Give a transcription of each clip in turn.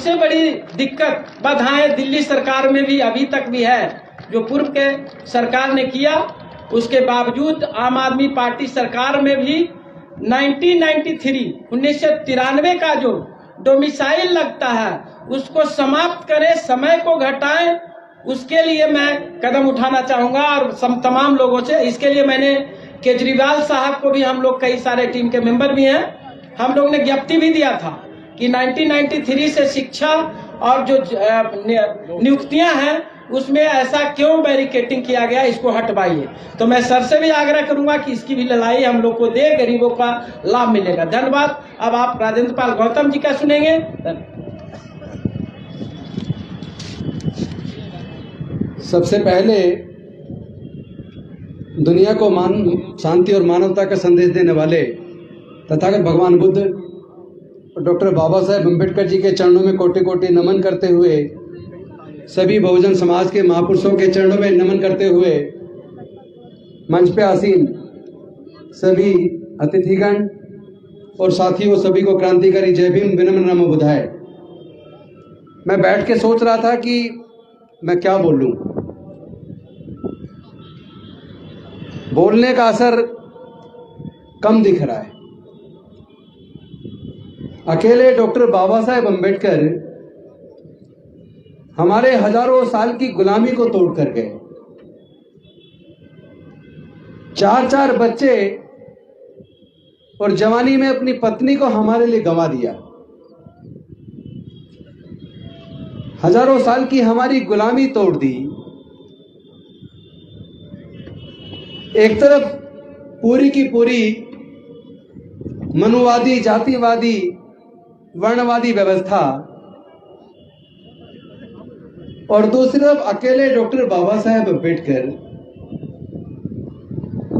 सबसे बड़ी दिक्कत बाधाएं दिल्ली सरकार में भी अभी तक भी है, जो पूर्व के सरकार ने किया उसके बावजूद आम आदमी पार्टी सरकार में भी 1993 का जो डोमिसाइल लगता है उसको समाप्त करें, समय को घटाएं, उसके लिए मैं कदम उठाना चाहूंगा और तमाम लोगों से। इसके लिए मैंने केजरीवाल साहब को भी, हम लोग कई सारे टीम के मेंबर भी हैं, हम लोग ने ज्ञप्ति भी दिया था कि 1993 से शिक्षा और जो नियुक्तियां हैं उसमें ऐसा क्यों बैरिकेटिंग किया गया, इसको हटवाइए। तो मैं सर से भी आग्रह करूंगा कि इसकी भी लड़ाई हम लोग को दे, गरीबों का लाभ मिलेगा। धन्यवाद। अब आप राजेंद्र पाल गौतम जी का सुनेंगे। सबसे पहले दुनिया को शांति और मानवता का संदेश देने वाले तथागत भगवान बुद्ध और डॉक्टर बाबा साहेब अम्बेडकर जी के चरणों में कोटि कोटि नमन करते हुए, सभी बहुजन समाज के महापुरुषों के चरणों में नमन करते हुए, मंच पे आसीन सभी अतिथिगण और साथियों सभी को क्रांतिकारी जय भीम, विनम्र नमो बुधाय। मैं बैठ के सोच रहा था कि मैं क्या बोलूं। बोलने का असर कम दिख रहा है। अकेले डॉक्टर बाबा साहेब अम्बेडकर हमारे हजारों साल की गुलामी को तोड़ कर गए। 4 बच्चे और जवानी में अपनी पत्नी को हमारे लिए गंवा दिया। हजारों साल की हमारी गुलामी तोड़ दी। एक तरफ पूरी की पूरी मनुवादी, जातिवादी, वर्णवादी व्यवस्था और दूसरी तरफ अकेले डॉक्टर बाबा साहेब अम्बेडकर।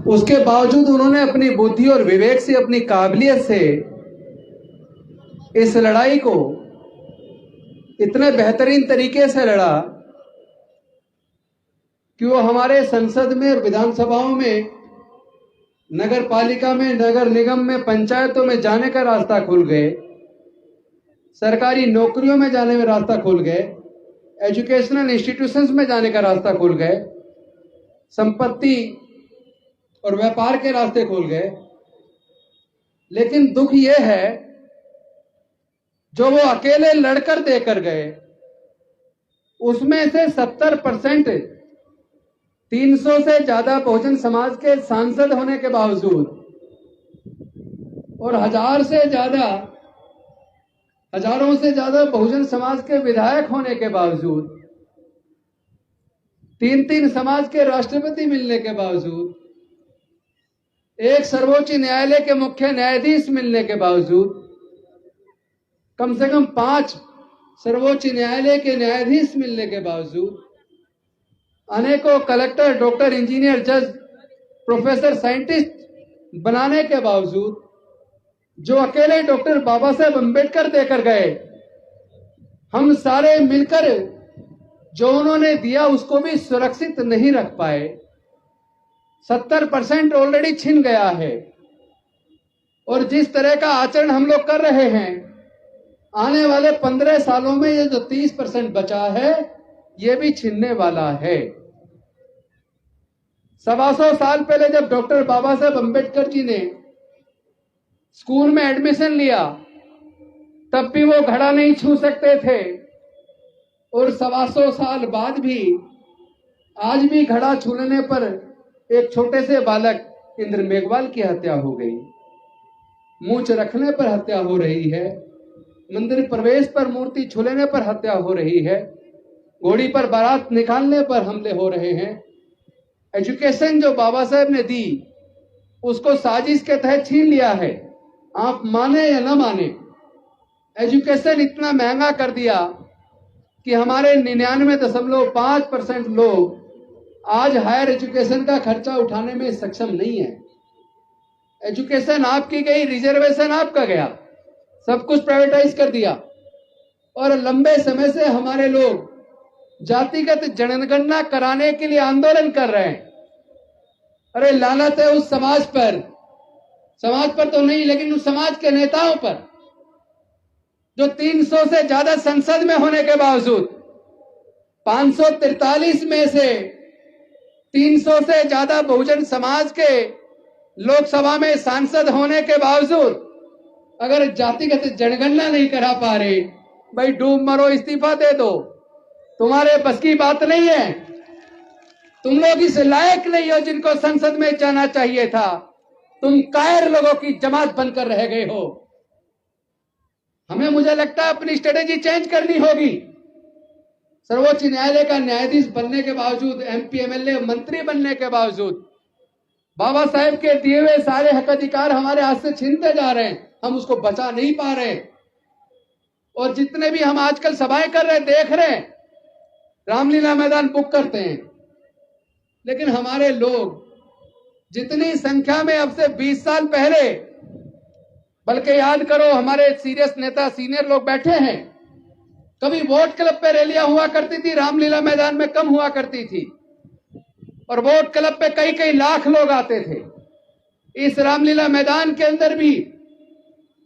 उसके बावजूद उन्होंने अपनी बुद्धि और विवेक से, अपनी काबिलियत से इस लड़ाई को इतने बेहतरीन तरीके से लड़ा कि वो हमारे संसद में और विधानसभाओं में, नगर पालिका में, नगर निगम में, पंचायतों में जाने का रास्ता खुल गए, सरकारी नौकरियों में जाने में रास्ता खुल गए, एजुकेशनल इंस्टीट्यूशंस में जाने का रास्ता खुल गए, संपत्ति और व्यापार के रास्ते खुल गए। लेकिन दुख यह है, जो वो अकेले लड़कर देकर गए उसमें से 70% 300 से ज्यादा बहुजन समाज के सांसद होने के बावजूद और हजारों से ज्यादा बहुजन समाज के विधायक होने के बावजूद, 3 समाज के राष्ट्रपति मिलने के बावजूद, एक सर्वोच्च न्यायालय के मुख्य न्यायाधीश मिलने के बावजूद, कम से कम 5 सर्वोच्च न्यायालय के न्यायाधीश मिलने के बावजूद, अनेकों कलेक्टर, डॉक्टर, इंजीनियर, जज, प्रोफेसर, साइंटिस्ट बनाने के बावजूद, जो अकेले डॉक्टर बाबा साहेब अम्बेडकर देकर गए, हम सारे मिलकर जो उन्होंने दिया उसको भी सुरक्षित नहीं रख पाए। 70% ऑलरेडी छिन गया है। और जिस तरह का आचरण हम लोग कर रहे हैं, आने वाले 15 सालों में ये जो 30% बचा है ये भी छिनने वाला है। 125 साल पहले जब डॉक्टर बाबा साहेब अम्बेडकर जी ने स्कूल में एडमिशन लिया, तब भी वो घड़ा नहीं छू सकते थे। और 125 साल बाद भी आज भी घड़ा छूने पर एक छोटे से बालक इंद्र मेघवाल की हत्या हो गई, मूंछ रखने पर हत्या हो रही है, मंदिर प्रवेश पर मूर्ति छूने पर हत्या हो रही है, घोड़ी पर बारात निकालने पर हमले हो रहे हैं। एजुकेशन जो बाबा साहेब ने दी उसको साजिश के तहत छीन लिया है। आप माने या न माने, एजुकेशन इतना महंगा कर दिया कि हमारे 99.5% लोग आज हायर एजुकेशन का खर्चा उठाने में सक्षम नहीं है। एजुकेशन आपकी गई, रिजर्वेशन आपका गया, सब कुछ प्राइवेटाइज कर दिया। और लंबे समय से हमारे लोग जातिगत जनगणना कराने के लिए आंदोलन कर रहे हैं। अरे लानत है उस समाज पर तो नहीं, लेकिन उस समाज के नेताओं पर जो 300 से ज्यादा संसद में होने के बावजूद 543 में से 300 से ज्यादा बहुजन समाज के लोकसभा में सांसद होने के बावजूद अगर जातिगत जनगणना नहीं करा पा रहे, भाई डूब मरो, इस्तीफा दे दो, तुम्हारे बस की बात नहीं है। तुम लोग इस लायक नहीं हो जिनको संसद में जाना चाहिए था। तुम कायर लोगों की जमात बनकर रह गए हो। हमें, मुझे लगता है, अपनी स्ट्रेटेजी चेंज करनी होगी। सर्वोच्च न्यायालय का न्यायाधीश बनने के बावजूद, एमपी एमएलए मंत्री बनने के बावजूद बाबा साहेब के दिए हुए सारे हक अधिकार हमारे हाथ से छीनते जा रहे हैं। हम उसको बचा नहीं पा रहे। और जितने भी हम आजकल सभाएं कर रहे हैं, देख रहे हैं, रामलीला मैदान बुक करते हैं, लेकिन हमारे लोग जितनी संख्या में अब से 20 साल पहले, बल्कि याद करो हमारे सीरियस नेता सीनियर लोग बैठे हैं, कभी वोट क्लब पे रैलियां हुआ करती थी, रामलीला मैदान में कम हुआ करती थी, और वोट क्लब पे कई कई लाख लोग आते थे। इस रामलीला मैदान के अंदर भी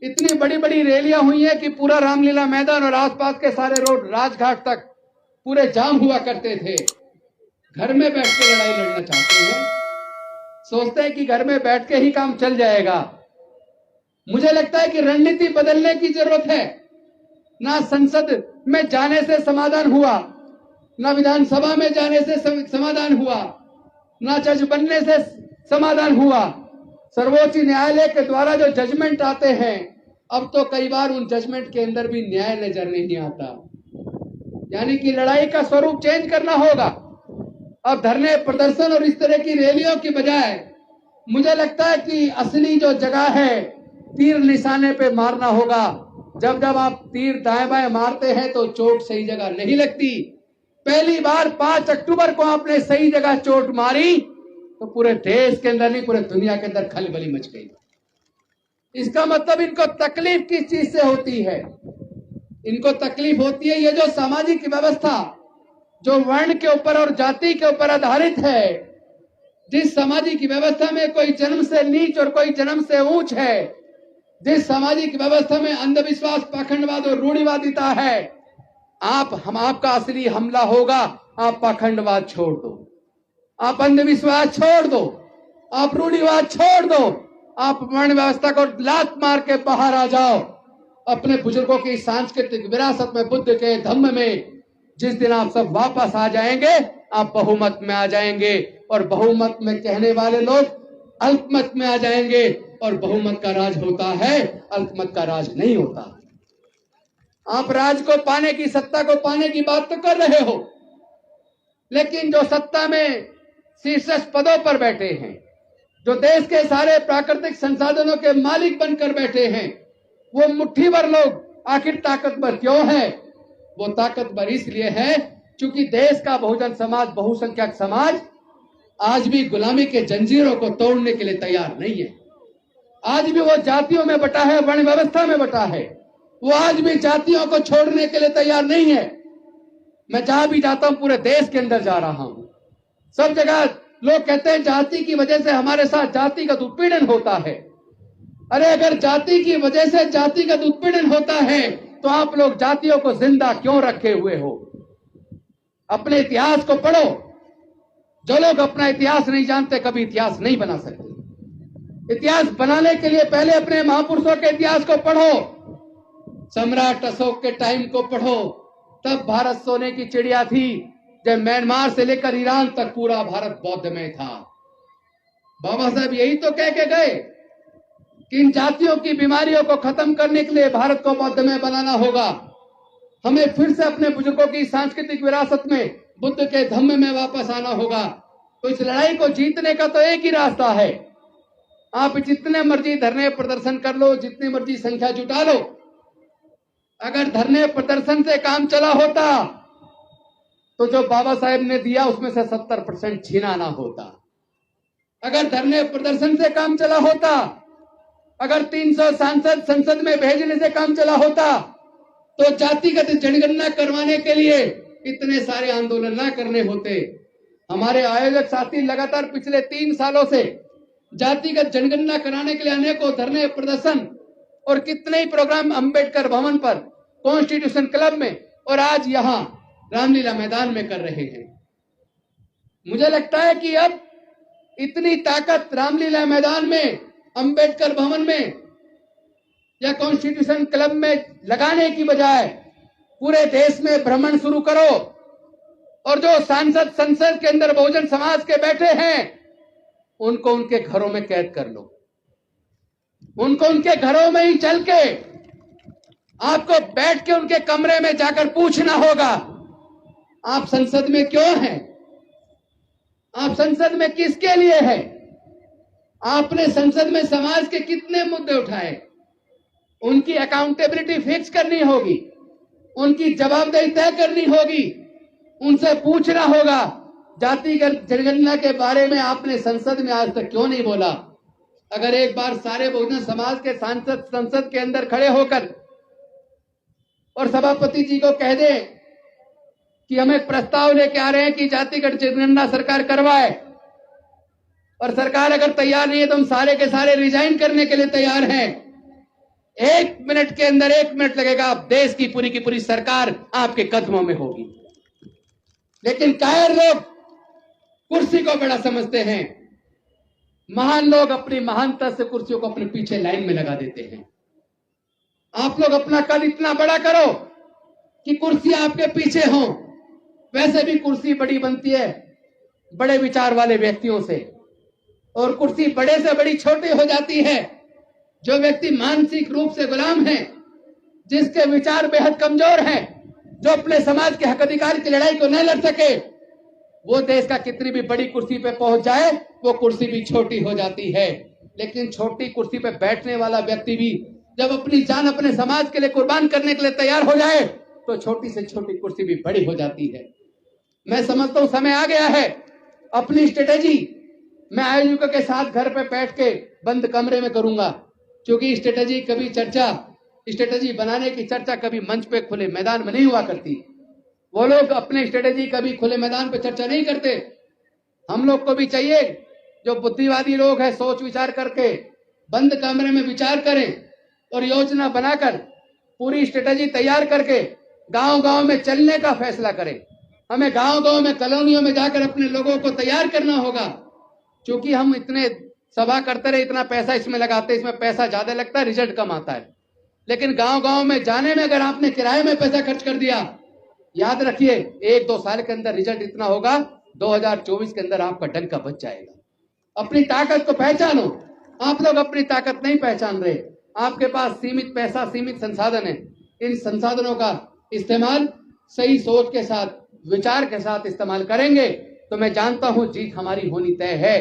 इतनी बड़ी बड़ी रैलियां हुई हैं कि पूरा रामलीला मैदान और आसपास के सारे रोड राजघाट तक पूरे जाम हुआ करते थे। घर में बैठ के लड़ाई लड़ना चाहते हैं, सोचते हैं कि घर में बैठ के ही काम चल जाएगा। मुझे लगता है कि रणनीति बदलने की जरूरत है। ना संसद में जाने से समाधान हुआ, ना विधानसभा में जाने से समाधान हुआ, ना जज बनने से समाधान हुआ। सर्वोच्च न्यायालय के द्वारा जो जजमेंट आते हैं, अब तो कई बार उन जजमेंट के अंदर भी न्याय नजर नहीं आता। यानी कि लड़ाई का स्वरूप चेंज करना होगा। अब धरने प्रदर्शन और इस तरह की रैलियों की बजाय मुझे लगता है कि असली जो जगह है, तीर निशाने पे मारना होगा। जब जब आप तीर दाएं बाएं मारते हैं तो चोट सही जगह नहीं लगती। पहली बार 5 अक्टूबर को आपने सही जगह चोट मारी तो पूरे देश के अंदर नहीं, पूरे दुनिया के अंदर खलबली मच गई। इसका मतलब इनको तकलीफ किस चीज से होती है? इनको तकलीफ होती है ये जो सामाजिक व्यवस्था जो वर्ण के ऊपर और जाति के ऊपर आधारित है, जिस सामाजिक व्यवस्था में कोई जन्म से नीच और कोई जन्म से ऊंच है, जिस सामाजिक व्यवस्था में अंधविश्वास, पाखंडवाद और रूढ़िवादिता है, आपका असली हमला होगा। आप पाखंडवाद छोड़ दो, आप अंधविश्वास छोड़ दो, आप रूढ़िवाद छोड़ दो, आप वर्ण व्यवस्था को लात मार के बाहर आ जाओ। अपने बुजुर्गों की सांस्कृतिक विरासत में, बुद्ध के धम्म में, जिस दिन आप सब वापस आ जाएंगे, आप बहुमत में आ जाएंगे। और बहुमत में कहने वाले लोग अल्पमत में आ जाएंगे। और बहुमत का राज होता है, अल्पमत का राज नहीं होता। आप राज को पाने की, सत्ता को पाने की बात तो कर रहे हो, लेकिन जो सत्ता में शीर्ष पदों पर बैठे हैं, जो देश के सारे प्राकृतिक संसाधनों के मालिक बनकर बैठे हैं, वो मुट्ठी भर लोग आखिर ताकतवर क्यों है? वो ताकतवर इसलिए है क्योंकि देश का बहुजन समाज, बहुसंख्यक समाज आज भी गुलामी के जंजीरों को तोड़ने के लिए तैयार नहीं है। आज भी वो जातियों में बटा है, वर्ण व्यवस्था में बटा है। वो आज भी जातियों को छोड़ने के लिए तैयार नहीं है। मैं जहां भी जाता हूं, पूरे देश के अंदर जा रहा हूं, सब जगह लोग कहते हैं जाति की वजह से हमारे साथ जातिगत उत्पीड़न होता है। अरे अगर जाति की वजह से जातिगत उत्पीड़न होता है तो आप लोग जातियों को जिंदा क्यों रखे हुए हो? अपने इतिहास को पढ़ो। जो लोग अपना इतिहास नहीं जानते कभी इतिहास नहीं बना सकते। इतिहास बनाने के लिए पहले अपने महापुरुषों के इतिहास को पढ़ो। सम्राट अशोक के टाइम को पढ़ो। तब भारत सोने की चिड़िया थी, जब म्यांमार से लेकर ईरान तक पूरा भारत बौद्ध में था। बाबा साहब यही तो कह के गए कि इन जातियों की बीमारियों को खत्म करने के लिए भारत को बौद्ध में बनाना होगा। हमें फिर से अपने बुजुर्गों की सांस्कृतिक विरासत में, बुद्ध के धम्म में वापस आना होगा। तो इस लड़ाई को जीतने का तो एक ही रास्ता है। आप जितने मर्जी धरने प्रदर्शन कर लो, जितनी मर्जी संख्या जुटा लो, अगर धरने प्रदर्शन से काम चला होता तो जो बाबा साहेब ने दिया उसमें से 70% छीना ना होता। अगर धरने प्रदर्शन से काम चला होता, अगर 300 सांसद संसद में भेजने से काम चला होता, तो जातिगत जनगणना करवाने के लिए इतने सारे आंदोलन ना करने होते। हमारे आयोजक साथी लगातार पिछले 3 सालों से जातिगत जनगणना कराने के लिए अनेकों धरने प्रदर्शन और कितने ही प्रोग्राम अंबेडकर भवन पर कॉन्स्टिट्यूशन क्लब में और आज यहां रामलीला मैदान में कर रहे हैं। मुझे लगता है कि अब इतनी ताकत रामलीला मैदान में, अंबेडकर भवन में या कॉन्स्टिट्यूशन क्लब में लगाने की बजाय पूरे देश में भ्रमण शुरू करो और जो सांसद संसद के अंदर बहुजन समाज के बैठे हैं उनको उनके घरों में कैद कर लो। उनको उनके घरों में ही चल के आपको बैठ के उनके कमरे में जाकर पूछना होगा, आप संसद में क्यों हैं? आप संसद में किसके लिए हैं? आपने संसद में समाज के कितने मुद्दे उठाए? उनकी अकाउंटेबिलिटी फिक्स करनी होगी, उनकी जवाबदेही तय करनी होगी, उनसे पूछना होगा जातिगत जनगणना के बारे में आपने संसद में आज तक क्यों नहीं बोला? अगर एक बार सारे बहुजन समाज के सांसद संसद के अंदर खड़े होकर और सभापति जी को कह दें कि हम एक प्रस्ताव लेके आ रहे हैं कि जातिगत जनगणना सरकार करवाए, और सरकार अगर तैयार नहीं है तो हम सारे के सारे रिजाइन करने के लिए तैयार हैं। 1 मिनट के अंदर 1 मिनट लगेगा, आप देश की पूरी सरकार आपके कदमों में होगी। लेकिन कायर लोग कुर्सी को बड़ा समझते हैं, महान लोग अपनी महानता से कुर्सियों को अपने पीछे लाइन में लगा देते हैं। आप लोग अपना कद इतना बड़ा करो कि कुर्सी आपके पीछे हो। वैसे भी कुर्सी बड़ी बनती है बड़े विचार वाले व्यक्तियों से, और कुर्सी बड़े से बड़ी छोटी हो जाती है जो व्यक्ति मानसिक रूप से गुलाम है, जिसके विचार बेहद कमजोर हैं, जो अपने समाज के हक अधिकार की लड़ाई को न लड़ सके, वो देश का कितनी भी बड़ी कुर्सी पे पहुंच जाए वो कुर्सी भी छोटी हो जाती है। लेकिन छोटी कुर्सी पे बैठने वाला व्यक्ति भी जब अपनी जान अपने समाज के लिए कुर्बान करने के लिए तैयार हो जाए तो छोटी से छोटी कुर्सी भी बड़ी हो जाती है। मैं समझता हूं समय आ गया है, अपनी स्ट्रेटेजी मैं आयोजकों के साथ घर पे बैठ के बंद कमरे में करूंगा, क्योंकि स्ट्रेटेजी बनाने की चर्चा कभी मंच पे खुले मैदान में नहीं हुआ करती। वो लोग अपने स्ट्रेटेजी कभी खुले मैदान पे चर्चा नहीं करते। हम लोग को भी चाहिए जो बुद्धिवादी लोग हैं, सोच विचार करके बंद कमरे में विचार करें और योजना बनाकर पूरी स्ट्रेटेजी तैयार करके गांव-गांव में चलने का फैसला करें। हमें गांव-गांव में, कॉलोनियों में जाकर अपने लोगों को तैयार करना होगा, क्योंकि हम इतने सभा करते रहे, इतना पैसा इसमें लगाते हैं, इसमें पैसा ज्यादा लगता है, रिजल्ट कम आता है। लेकिन गांव-गांव में जाने में अगर आपने किराए में पैसा खर्च कर दिया, याद रखिए 1-2 साल के अंदर रिजल्ट इतना होगा, 2024 के अंदर आपका डंका बच जाएगा। अपनी ताकत को पहचानो। आप लोग अपनी ताकत नहीं पहचान रहे। आपके पास सीमित पैसा, सीमित संसाधन है। इन संसाधनों का इस्तेमाल सही सोच के साथ, विचार के साथ इस्तेमाल करेंगे तो मैं जानता हूं जीत हमारी होनी तय है।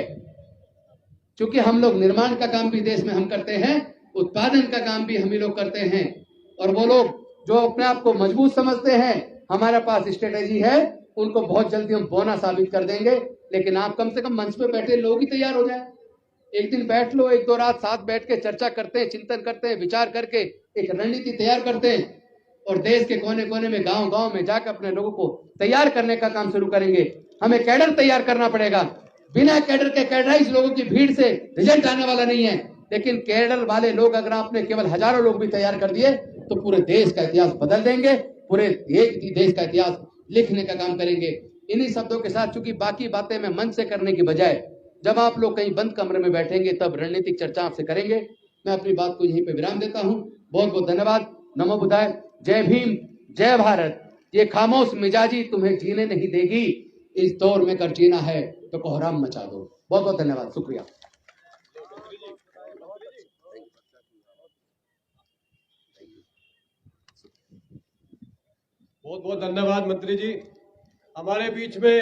क्योंकि हम लोग निर्माण का काम भी देश में हम करते हैं, उत्पादन का काम भी हम ही लोग करते हैं, और वो लोग जो अपने आप को मजबूत समझते हैं, हमारे पास स्ट्रेटेजी है, उनको बहुत जल्दी हम बौना साबित कर देंगे। लेकिन आप कम से कम मंच पे बैठे लोग ही तैयार हो जाए। एक दिन बैठ लो, 1-2 रात साथ बैठ के चर्चा करते हैं, चिंतन करते हैं, विचार करके एक रणनीति तैयार करते हैं, और देश के कोने कोने में, गांव-गांव में जाकर अपने लोगों को तैयार करने का काम शुरू करेंगे। हमें कैडर तैयार करना पड़ेगा। बिना कैडर के, कैडराइज लोगों की भीड़ से रिजल्ट आने वाला नहीं है। लेकिन कैडर वाले लोग अगर आपने केवल हजारों लोग भी तैयार कर दिए तो पूरे देश का इतिहास बदल देंगे, पूरे देश का इतिहास लिखने का काम करेंगे। इन्हीं शब्दों के साथ, चूंकि बाकी बातें मैं मंच से करने की बजाय जब आप लोग कहीं बंद कमरे में बैठेंगे तब रणनीतिक चर्चा आपसे करेंगे। मैं अपनी बात को यहीं पे विराम देता हूं। बहुत बहुत धन्यवाद। नमो बुद्धाय। जय भीम, जय भारत। ये खामोश मिजाजी तुम्हें जीने नहीं देगी, इस दौर में कर जीना है तो कोहराम मचा दो। बहुत बहुत धन्यवाद, शुक्रिया। बहुत बहुत धन्यवाद मंत्री जी। हमारे बीच में